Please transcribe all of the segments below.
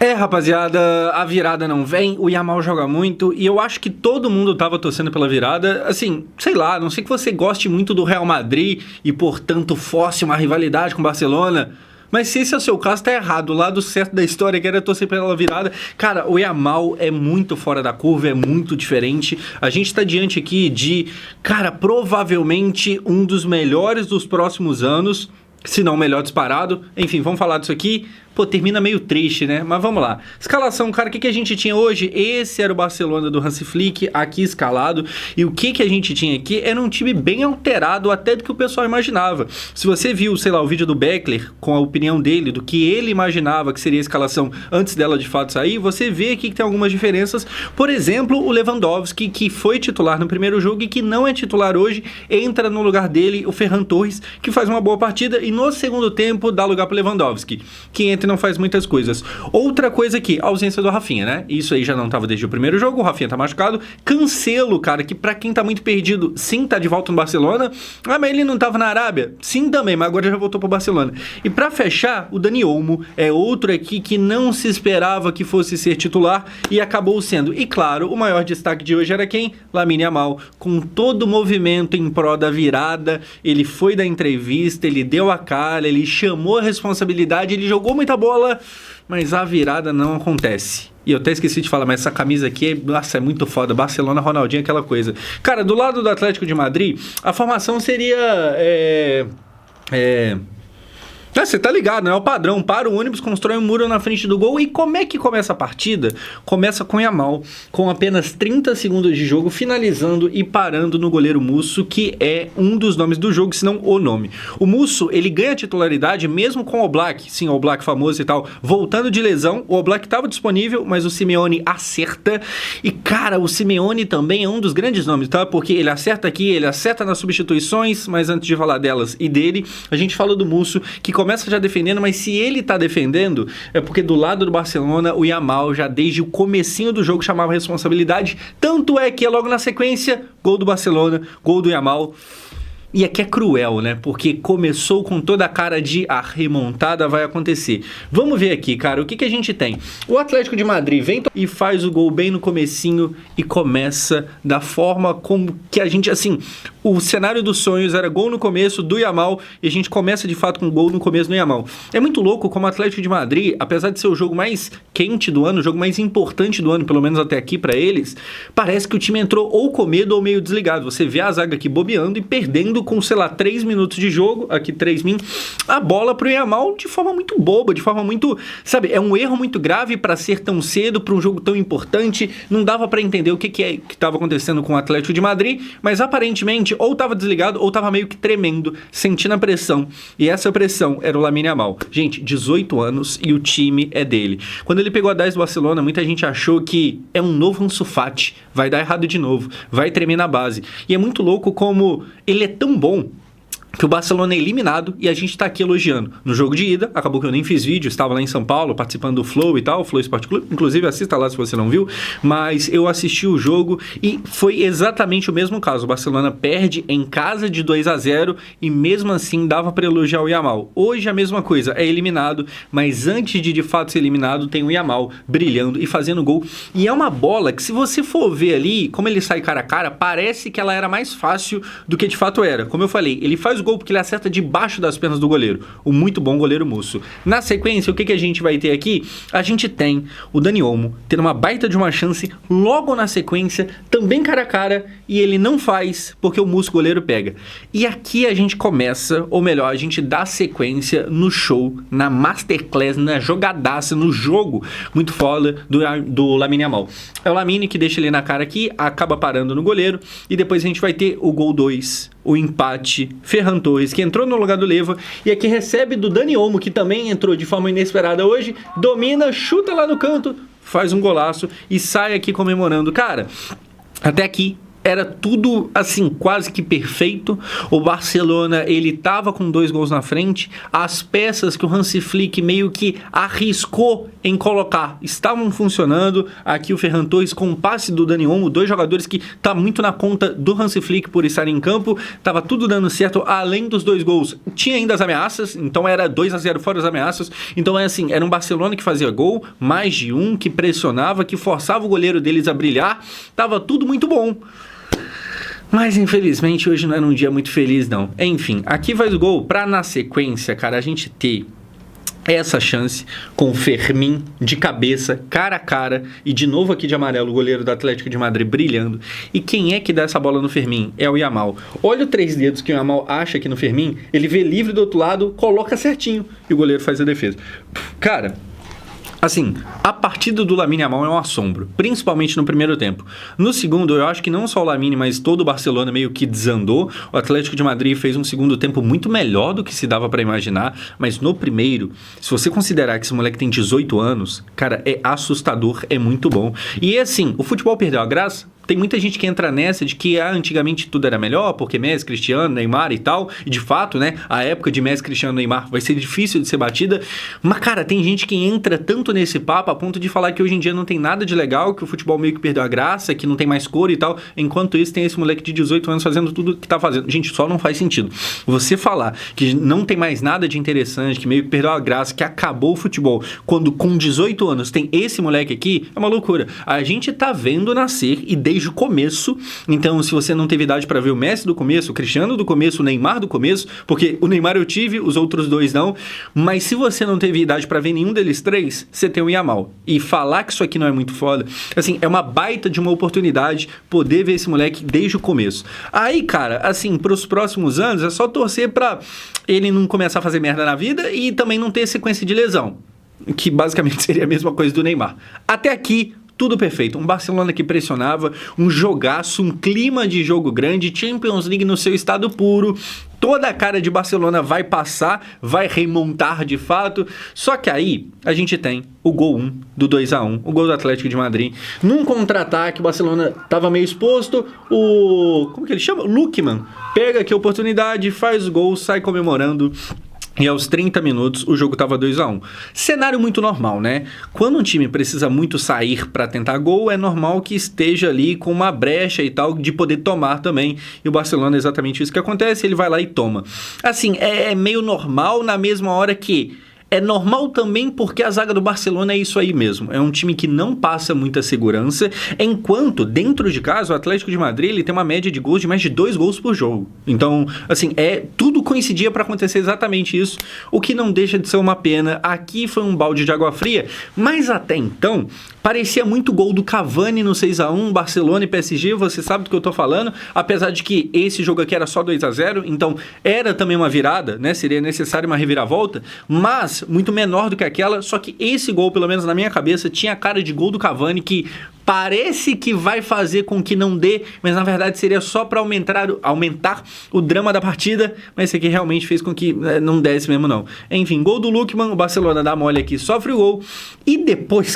Rapaziada, a virada não vem, o Yamal joga muito e eu acho que todo mundo tava torcendo pela virada, assim, sei lá, a não sei que você goste muito do Real Madrid e, portanto, force uma rivalidade com o Barcelona, mas se esse é o seu caso, tá errado. O lado certo da história que era torcer pela virada. Cara, o Yamal é muito fora da curva, é muito diferente. A gente tá diante aqui de, cara, provavelmente um dos melhores dos próximos anos, se não o melhor disparado. Enfim, vamos falar disso aqui. Pô, termina meio triste, né? Mas vamos lá. Escalação, cara, o que a gente tinha hoje? Esse era o Barcelona do Hansi Flick, aqui escalado. E o que a gente tinha aqui era um time bem alterado até do que o pessoal imaginava. Se você viu, sei lá, o vídeo do Beckler, com a opinião dele, do que ele imaginava que seria a escalação antes dela de fato sair, você vê aqui que tem algumas diferenças. Por exemplo, o Lewandowski, que foi titular no primeiro jogo e que não é titular hoje, entra no lugar dele o Ferran Torres, que faz uma boa partida e no segundo tempo dá lugar pro Lewandowski, que entra e não faz muitas coisas. Outra coisa aqui, a ausência do Rafinha, né? Isso aí já não tava desde o primeiro jogo, o Rafinha tá machucado. Cancelo, cara, que pra quem tá muito perdido, sim, tá de volta no Barcelona. Ah, mas ele não tava na Arábia? Sim, também, mas agora já voltou pro Barcelona. E pra fechar, o Dani Olmo é outro aqui que não se esperava que fosse ser titular e acabou sendo. E claro, o maior destaque de hoje era quem? Lamine Yamal, com todo o movimento em prol da virada, ele foi dar entrevista, ele deu a cara, ele chamou a responsabilidade, ele jogou muita bola, mas a virada não acontece. E eu até esqueci de falar, mas essa camisa aqui, nossa, é muito foda. Barcelona, Ronaldinho, aquela coisa. Cara, do lado do Atlético de Madrid, a formação seria... você tá ligado, né? É o padrão. Para o ônibus, constrói um muro na frente do gol. E como é que começa a partida? Começa com Yamal, com apenas 30 segundos de jogo, finalizando e parando no goleiro Musso, que é um dos nomes do jogo, se não o nome. O Musso, ele ganha titularidade mesmo com o Oblak, sim, o Oblak famoso e tal, voltando de lesão. O Oblak estava disponível, mas o Simeone acerta. E, cara, o Simeone também é um dos grandes nomes, tá? Porque ele acerta aqui, ele acerta nas substituições, mas antes de falar delas e dele, a gente fala do Musso, que começa já defendendo, mas se ele tá defendendo, é porque do lado do Barcelona, o Yamal já desde o comecinho do jogo chamava responsabilidade, tanto é que é logo na sequência, gol do Barcelona, gol do Yamal. E aqui é cruel, né? Porque começou com toda a cara de a remontada vai acontecer. Vamos ver aqui, cara, o que a gente tem? O Atlético de Madrid vem e faz o gol bem no comecinho e começa da forma como que a gente, assim, o cenário dos sonhos era gol no começo do Yamal e a gente começa de fato com gol no começo do Yamal. É muito louco como o Atlético de Madrid, apesar de ser o jogo mais quente do ano, o jogo mais importante do ano, pelo menos até aqui pra eles, parece que o time entrou ou com medo ou meio desligado. Você vê a zaga aqui bobeando e perdendo com, sei lá, 3 minutos de jogo, aqui 3 min, a bola pro Yamal de forma muito boba, de forma muito, sabe, é um erro muito grave pra ser tão cedo, pra um jogo tão importante, não dava pra entender o que tava acontecendo com o Atlético de Madrid, mas aparentemente ou tava desligado ou tava meio que tremendo, sentindo a pressão, e essa pressão era o Lamine Yamal. Gente, 18 anos e o time é dele. Quando ele pegou a 10 do Barcelona, muita gente achou que é um novo Ansu Fati, vai dar errado de novo, vai tremer na base, e é muito louco como ele é tão bom que o Barcelona é eliminado e a gente tá aqui elogiando. No jogo de ida, acabou que eu nem fiz vídeo, estava lá em São Paulo participando do Flow e tal, Flow Sport Clube, inclusive assista lá se você não viu, mas eu assisti o jogo e foi exatamente o mesmo caso. O Barcelona perde em casa de 2-0 e mesmo assim dava para elogiar o Yamal. Hoje a mesma coisa, é eliminado, mas antes de fato ser eliminado tem o Yamal brilhando e fazendo gol. E é uma bola que se você for ver ali, como ele sai cara a cara, parece que ela era mais fácil do que de fato era. Como eu falei, ele faz o gol porque ele acerta debaixo das pernas do goleiro, o muito bom goleiro Musso. Na sequência, o que a gente vai ter aqui? A gente tem o Dani Olmo tendo uma baita de uma chance logo na sequência, também cara a cara, e ele não faz porque o Musso goleiro pega. E aqui a gente começa, ou melhor, a gente dá sequência no show, na masterclass, na jogadaça, no jogo muito foda do Lamine Yamal. É o Lamine que deixa ele na cara aqui, acaba parando no goleiro, e depois a gente vai ter o gol 2, o empate, Ferran Torres, que entrou no lugar do Leva, e aqui recebe do Dani Olmo, que também entrou de forma inesperada hoje, domina, chuta lá no canto, faz um golaço e sai aqui comemorando. Cara, até aqui era tudo, assim, quase que perfeito. O Barcelona, ele tava com 2 gols na frente. As peças que o Hansi Flick meio que arriscou em colocar estavam funcionando. Aqui o Ferran Torres com o passe do Dani Olmo, 2 jogadores que tá muito na conta do Hansi Flick por estarem em campo. Tava tudo dando certo, além dos 2 gols. Tinha ainda as ameaças, então era 2-0 fora as ameaças. Então é assim, era um Barcelona que fazia gol, mais de um, que pressionava, que forçava o goleiro deles a brilhar. Tava tudo muito bom. Mas infelizmente hoje não era um dia muito feliz não. Enfim, aqui vai o gol pra na sequência, cara, a gente ter essa chance com o Fermín de cabeça, cara a cara, e de novo aqui de amarelo o goleiro do Atlético de Madrid brilhando. E quem é que dá essa bola no Fermín? É o Yamal. Olha o 3 dedos que o Yamal acha aqui no Fermín, ele vê livre do outro lado, coloca certinho e o goleiro faz a defesa. Cara, assim, a partida do Lamine Yamal é um assombro, principalmente no primeiro tempo. No segundo, eu acho que não só o Lamine, mas todo o Barcelona meio que desandou. O Atlético de Madrid fez um segundo tempo muito melhor do que se dava pra imaginar, mas no primeiro, se você considerar que esse moleque tem 18 anos, cara, é assustador, é muito bom. E assim, o futebol perdeu a graça? Tem muita gente que entra nessa de que antigamente tudo era melhor, porque Messi, Cristiano, Neymar e tal, e de fato, né, a época de Messi, Cristiano, Neymar vai ser difícil de ser batida, mas cara, tem gente que entra tanto nesse papo a ponto de falar que hoje em dia não tem nada de legal, que o futebol meio que perdeu a graça, que não tem mais cor e tal, enquanto isso tem esse moleque de 18 anos fazendo tudo que tá fazendo. Gente, só não faz sentido. Você falar que não tem mais nada de interessante, que meio que perdeu a graça, que acabou o futebol, quando com 18 anos tem esse moleque aqui, é uma loucura. A gente tá vendo nascer e desde o começo, então se você não teve idade para ver o Messi do começo, o Cristiano do começo, o Neymar do começo, porque o Neymar eu tive, os outros 2 não, mas se você não teve idade para ver nenhum deles 3, você tem o Yamal. E falar que isso aqui não é muito foda, assim, é uma baita de uma oportunidade poder ver esse moleque desde o começo. Aí, cara, assim, pros próximos anos é só torcer pra ele não começar a fazer merda na vida e também não ter sequência de lesão, que basicamente seria a mesma coisa do Neymar. Até aqui, tudo perfeito, um Barcelona que pressionava, um jogaço, um clima de jogo grande, Champions League no seu estado puro, toda a cara de Barcelona vai passar, vai remontar de fato, só que aí a gente tem o gol 1 do 2-1, o gol do Atlético de Madrid, num contra-ataque, o Barcelona tava meio exposto, como que ele chama? Lookman pega aqui a oportunidade, faz o gol, sai comemorando. E aos 30 minutos o jogo estava 2-1. Cenário muito normal, né? Quando um time precisa muito sair para tentar gol, é normal que esteja ali com uma brecha e tal, de poder tomar também. E o Barcelona é exatamente isso que acontece, ele vai lá e toma. Assim, é meio normal na mesma hora que... É normal também porque a zaga do Barcelona é isso aí mesmo. É um time que não passa muita segurança, enquanto dentro de casa o Atlético de Madrid ele tem uma média de gols de mais de 2 gols por jogo. Então, assim, tudo coincidia para acontecer exatamente isso, o que não deixa de ser uma pena. Aqui foi um balde de água fria, mas até então parecia muito gol do Cavani no 6-1, Barcelona e PSG, você sabe do que eu tô falando, apesar de que esse jogo aqui era só 2-0, então era também uma virada, né? Seria necessário uma reviravolta, mas muito menor do que aquela, só que esse gol, pelo menos na minha cabeça, tinha a cara de gol do Cavani, que parece que vai fazer com que não dê, mas na verdade seria só para aumentar o drama da partida, mas esse aqui realmente fez com que não desse mesmo não. Enfim, gol do Lookman, o Barcelona dá mole aqui, sofre o gol, e depois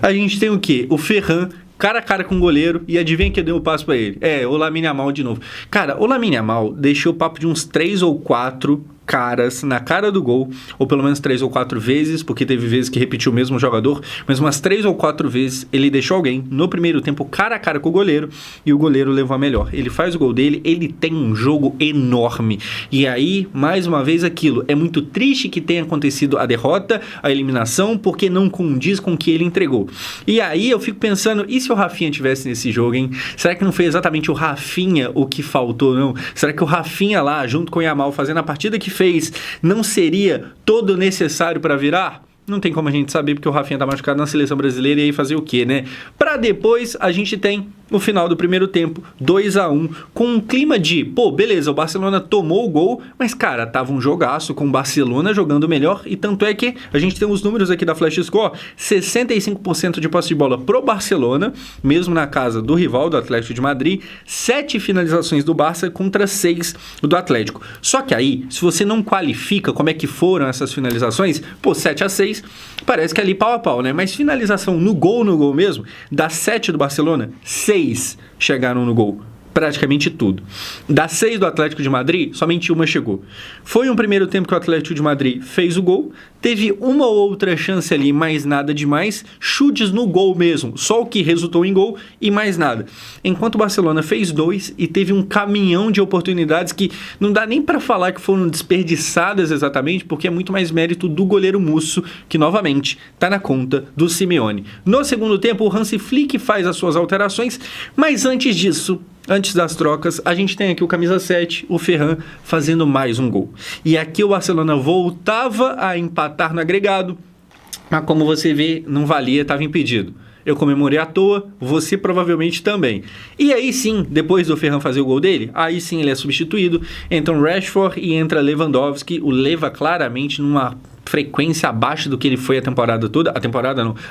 a gente tem o quê? O Ferran cara a cara com o goleiro, e adivinha que deu o passo pra ele? O Lamine Yamal de novo. Cara, o Lamine Yamal deixou o papo de uns 3 ou 4 caras na cara do gol, ou pelo menos 3 ou 4 vezes, porque teve vezes que repetiu o mesmo jogador, mas umas 3 ou 4 vezes ele deixou alguém no primeiro tempo cara a cara com o goleiro, e o goleiro levou a melhor. Ele faz o gol dele, ele tem um jogo enorme, e aí, mais uma vez aquilo, é muito triste que tenha acontecido a derrota, a eliminação, porque não condiz com o que ele entregou. E aí eu fico pensando, e se o Rafinha tivesse nesse jogo, hein? Será que não foi exatamente o Rafinha o que faltou, não? Será que o Rafinha lá, junto com o Yamal, fazendo a partida que fez, não seria todo necessário para virar? Não tem como a gente saber, porque o Rafinha tá machucado na seleção brasileira, e aí fazer o quê, né? Pra depois, a gente tem o final do primeiro tempo, 2-1, com um clima de, beleza, o Barcelona tomou o gol, mas, cara, tava um jogaço com o Barcelona jogando melhor, e tanto é que a gente tem os números aqui da Flash Score, 65% de posse de bola pro Barcelona, mesmo na casa do rival, do Atlético de Madrid, 7 finalizações do Barça contra 6 do Atlético. Só que aí, se você não qualifica como é que foram essas finalizações, 7-6, parece que é ali pau a pau, né? Mas finalização no gol mesmo, das 7 do Barcelona, 6 6 chegaram no gol. Praticamente tudo. Das 6 do Atlético de Madrid, somente uma chegou. Foi um primeiro tempo que o Atlético de Madrid fez o gol, teve uma ou outra chance ali, mas nada demais, chutes no gol mesmo, só o que resultou em gol e mais nada. Enquanto o Barcelona fez 2 e teve um caminhão de oportunidades que não dá nem para falar que foram desperdiçadas exatamente, porque é muito mais mérito do goleiro Musso, que novamente está na conta do Simeone. No segundo tempo, o Hansi Flick faz as suas alterações, mas antes disso, antes das trocas, a gente tem aqui o camisa 7, o Ferran, fazendo mais um gol. E aqui o Barcelona voltava a empatar no agregado, mas como você vê, não valia, estava impedido. Eu comemorei à toa, você provavelmente também. E aí sim, depois do Ferran fazer o gol dele, aí sim ele é substituído, entra o Rashford e entra Lewandowski, o Leva claramente numa frequência abaixo do que ele foi a temporada toda,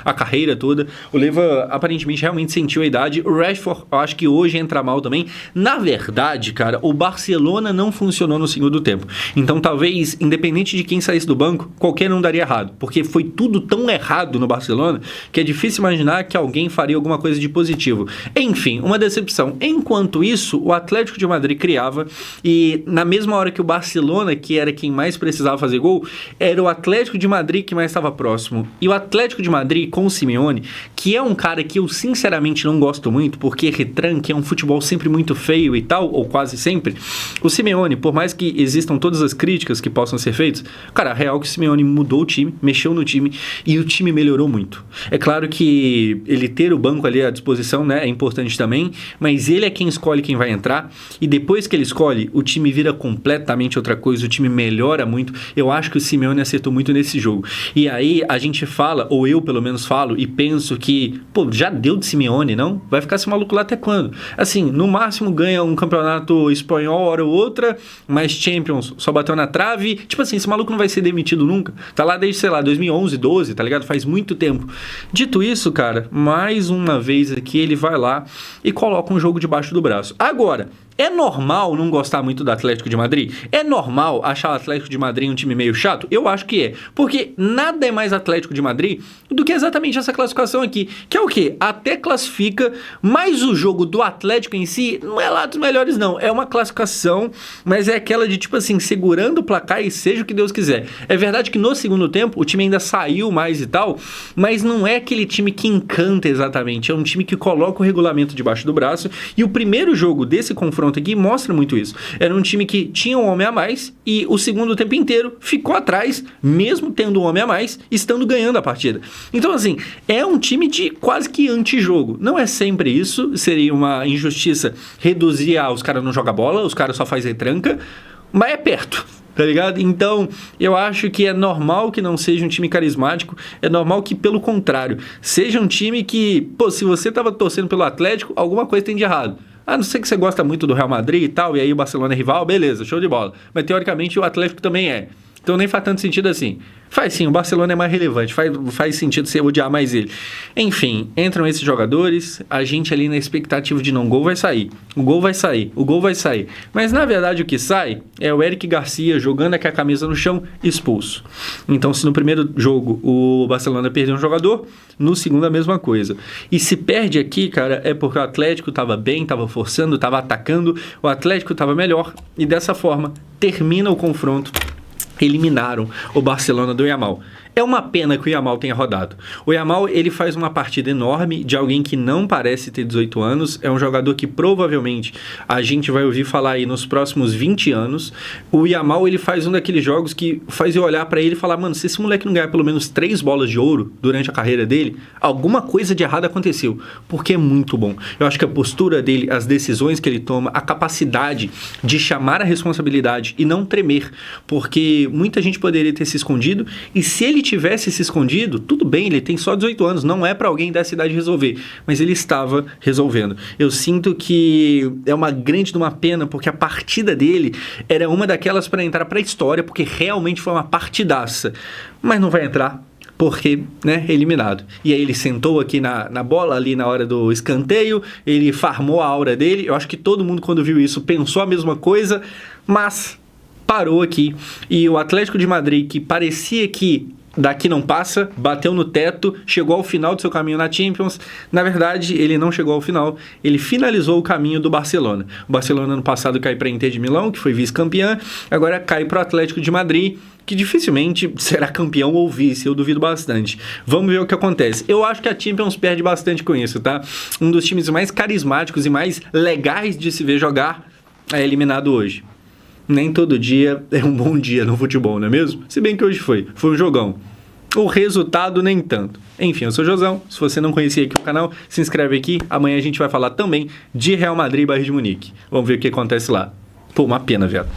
a carreira toda. O Leva aparentemente realmente sentiu a idade. O Rashford, eu acho que hoje entra mal também. Na verdade, cara, o Barcelona não funcionou no segundo tempo. Então talvez, independente de quem saísse do banco, qualquer um daria errado, porque foi tudo tão errado no Barcelona que é difícil imaginar que alguém faria alguma coisa de positivo. Enfim, uma decepção. Enquanto isso, o Atlético de Madrid criava e na mesma hora que o Barcelona, que era quem mais precisava fazer gol, era o Atlético de Madrid que mais estava próximo. E o Atlético de Madrid com o Simeone, que é um cara que eu sinceramente não gosto muito, porque retranque é um futebol sempre muito feio e tal, ou quase sempre. O Simeone, por mais que existam todas as críticas que possam ser feitas, cara, a real é que o Simeone mudou o time, mexeu no time e o time melhorou muito. É claro que ele ter o banco ali à disposição, né, é importante também, mas ele é quem escolhe quem vai entrar e depois que ele escolhe, o time vira completamente outra coisa, o time melhora muito. Eu acho que o Simeone acertou muito nesse jogo. E aí a gente fala, ou eu pelo menos falo, e penso que, pô, já deu de Simeone, não? Vai ficar esse maluco lá até quando? Assim, no máximo ganha um campeonato espanhol, hora ou outra, mas Champions só bateu na trave. Tipo assim, esse maluco não vai ser demitido nunca. Tá lá desde, sei lá, 2011, 12, tá ligado? Faz muito tempo. Dito isso, cara, mais uma vez aqui ele vai lá e coloca um jogo debaixo do braço. Agora, é normal não gostar muito do Atlético de Madrid? É normal achar o Atlético de Madrid um time meio chato? Eu acho que é. Porque nada é mais Atlético de Madrid do que exatamente essa classificação aqui. Que é o quê? Até classifica, mas o jogo do Atlético em si não é lá dos melhores não. É uma classificação, mas é aquela de tipo assim, segurando o placar e seja o que Deus quiser. É verdade que no segundo tempo o time ainda saiu mais e tal, mas não é aquele time que encanta exatamente. É um time que coloca o regulamento debaixo do braço e o primeiro jogo desse confronto aqui mostra muito isso. Era um time que tinha um homem a mais e o segundo tempo inteiro ficou atrás, mesmo tendo um homem a mais, estando ganhando a partida. Então, assim, é um time de quase que antijogo. Não é sempre isso, seria uma injustiça reduzir os caras não jogam bola, os caras só fazem retranca, mas é perto. Tá ligado? Então, eu acho que é normal que não seja um time carismático, é normal que, pelo contrário, seja um time que, pô, se você tava torcendo pelo Atlético, alguma coisa tem de errado. A não ser que você gosta muito do Real Madrid e tal, e aí o Barcelona é rival, beleza, show de bola. Mas teoricamente o Atlético também é. Então nem faz tanto sentido assim. Faz sim, o Barcelona é mais relevante, faz sentido você odiar mais ele. Enfim, entram esses jogadores, a gente ali na expectativa de não, o gol vai sair, o gol vai sair, o gol vai sair. Mas na verdade o que sai é o Eric Garcia jogando aqui a camisa no chão, expulso. Então se no primeiro jogo o Barcelona perdeu um jogador, no segundo a mesma coisa. E se perde aqui, cara, é porque o Atlético estava bem, estava forçando, estava atacando, o Atlético estava melhor e dessa forma termina o confronto. Eliminaram o Barcelona do Yamal. É uma pena que o Yamal tenha rodado. O Yamal, ele faz uma partida enorme de alguém que não parece ter 18 anos. É um jogador que provavelmente a gente vai ouvir falar aí nos próximos 20 anos. O Yamal, ele faz um daqueles jogos que faz eu olhar pra ele e falar, mano, se esse moleque não ganhar pelo menos 3 bolas de ouro durante a carreira dele, alguma coisa de errado aconteceu. Porque é muito bom. Eu acho que a postura dele, as decisões que ele toma, a capacidade de chamar a responsabilidade e não tremer. Porque muita gente poderia ter se escondido e se ele tivesse se escondido, tudo bem, ele tem só 18 anos, não é para alguém dessa idade resolver, mas ele estava resolvendo. Eu sinto que é uma grande de uma pena, porque a partida dele era uma daquelas para entrar para a história, porque realmente foi uma partidaça, mas não vai entrar, porque, né, eliminado. E aí ele sentou aqui na bola, ali na hora do escanteio, ele farmou a aura dele, eu acho que todo mundo quando viu isso pensou a mesma coisa, mas parou aqui, e o Atlético de Madrid, que parecia que daqui não passa, bateu no teto, chegou ao final do seu caminho na Champions. Na verdade, ele não chegou ao final, ele finalizou o caminho do Barcelona. O Barcelona ano passado cai para a Inter de Milão, que foi vice-campeã, agora cai para o Atlético de Madrid, que dificilmente será campeão ou vice, eu duvido bastante. Vamos ver o que acontece. Eu acho que a Champions perde bastante com isso, tá? Um dos times mais carismáticos e mais legais de se ver jogar é eliminado hoje. Nem todo dia é um bom dia no futebol, não é mesmo? Se bem que hoje foi um jogão. O resultado nem tanto. Enfim, eu sou o Josão. Se você não conhecia aqui o canal, se inscreve aqui. Amanhã a gente vai falar também de Real Madrid e Bayern de Munique. Vamos ver o que acontece lá. Pô, uma pena, velho.